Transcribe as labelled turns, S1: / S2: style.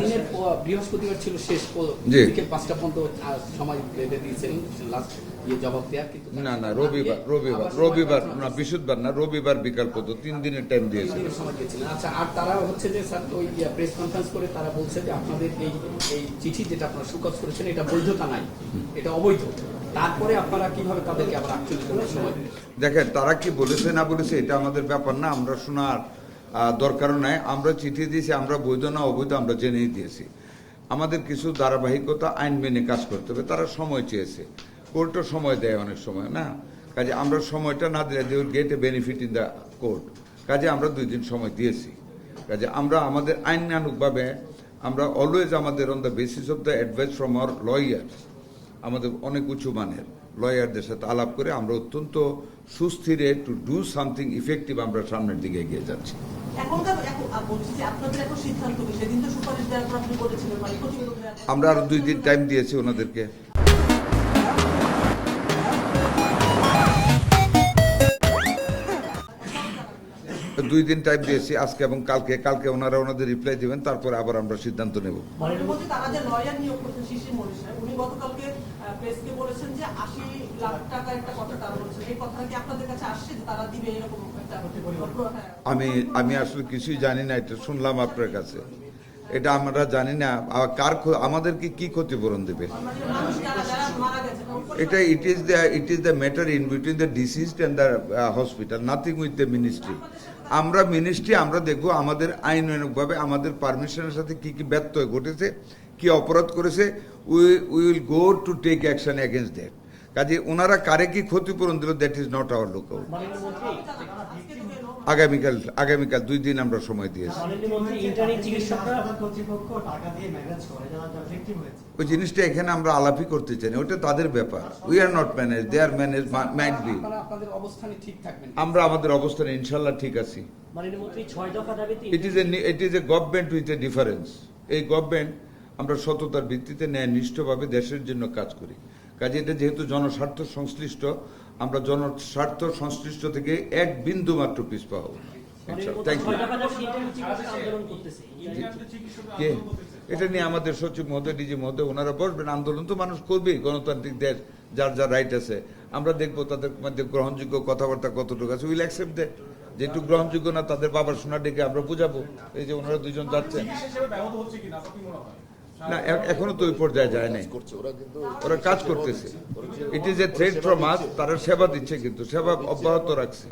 S1: দিনের বৃহস্পতিবার ছিল শেষ
S2: জি।
S1: বিকেল 5টা পর্যন্ত সময় বেঁধে দিয়েছেন লাস্ট জবাব দেওয়ার, কিন্তু
S2: না রবিবার না বৃহস্পতিবার না, রবিবার বিকাল পর্যন্ত 3 দিনের টাইম দিয়েছে।
S1: সময় দিয়েছিলেন। আচ্ছা, আর তারা হচ্ছে যে স্যার ওই প্রেস কনফারেন্স করে তারা বলছে যে আপনাদের এই চিঠি যেটা আপনারা সুকাজ করেছেন এটা বৈধতা নাই, এটা অবৈধ। তারপরে আপনারা কিভাবে তাদেরকে আবার অ্যাকচুয়ালি করার সময় দিলেন?
S2: দেখেন তারা কি বলেছে না বলেছে এটা আমাদের ব্যাপার না, আমরা শোনার দরকারও নাই। আমরা চিঠি দিয়েছি, আমরা বৈধ না অবৈধ আমরা জেনেই দিয়েছি। আমাদের কিছু ধারাবাহিকতা আইন মেনে কাজ করতে হবে। তারা সময় চেয়েছে, কোর্টও সময় দেয় অনেক সময় না, কাজে আমরা সময়টা না দিলে they will get a benefit in the court. কাজে আমরা 2 দিন সময় দিয়েছি। কাজে আমরা আমাদের আইনানুগভাবে আমরা অলওয়েজ আমাদের on the basis of the advice from our lawyers, আমাদের অনেক উঁচু মানের লয়ারদের সাথে আলাপ করে আমরা অত্যন্ত সুস্থিরে টু ডু সামথিং ইফেক্টিভ আমরা সামনের দিকে এগিয়ে যাচ্ছি। আমরা আরো 2 দিন টাইম দিয়েছি ওনাদেরকে। 2 দিন টাইম দিয়েছি, আজকে এবং কালকে ওনারা ওনাদের রিপ্লাই দিবেন, তারপরে আবার আমরা সিদ্ধান্ত নেব। আমি আসলে কিছুই জানি না, এটা শুনলাম আপনার কাছে। এটা আমরা জানি না আমাদেরকে কি ক্ষতিপূরণ দেবে এটা। It is the matter in between the deceased and the hospital, nothing with the ministry. আমরা দেখবো আমাদের আইনানুগভাবে আমাদের পারমিশনের সাথে কি কি ব্যত্যয় ঘটেছে, কি অপরাধ করেছে, we will go to take action against that. কাজে ওনারা কারে কি ক্ষতিপূরণ দিল, that is not our lookout. আগামীকাল 2 দিন আমরা সময় দিয়েছি। ওই জিনিসটা এখানে আমরা আলাপই করতে চাই না, ওটা তাদের ব্যাপার। We are not manage, they are manage, might be. আমরা আমাদের অবস্থানে ইনশাল্লাহ ঠিক আছি। It is a government with a difference. এই গভর্নমেন্ট আমরা সততার ভিত্তিতে ন্যায়নিষ্ঠভাবে দেশের জন্য কাজ করি। কাজে এটা যেহেতু জনস্বার্থ সংশ্লিষ্ট, আমরা জনস্বার্থ সংশ্লিষ্ট থেকে 1 বিন্দু মাত্র পিছপা হব। এটা নিয়ে আমাদের সচিব মহোদয়, ডিজি মহোদয় ওনারা বসবেন। আন্দোলন তো মানুষ করবেই, গণতান্ত্রিক দেশ, যার যার রাইট আছে। আমরা দেখবো তাদের মধ্যে গ্রহণযোগ্য কথাবার্তা কতটুকু আছে। Will accept that. যেটুকু গ্রহণযোগ্য না তাদের বাবার শোনা ডেকে আমরা বুঝাবো। এই যে ওনারা 2 জন যাচ্ছেন না, এখনো তো ওই পর্যায়ে যায় নাই, ওরা কাজ করতেছে। ইট ইজ এ থ্রেট ফ্রম আস। তারা সেবা দিচ্ছে, কিন্তু সেবা অব্যাহত রাখছে।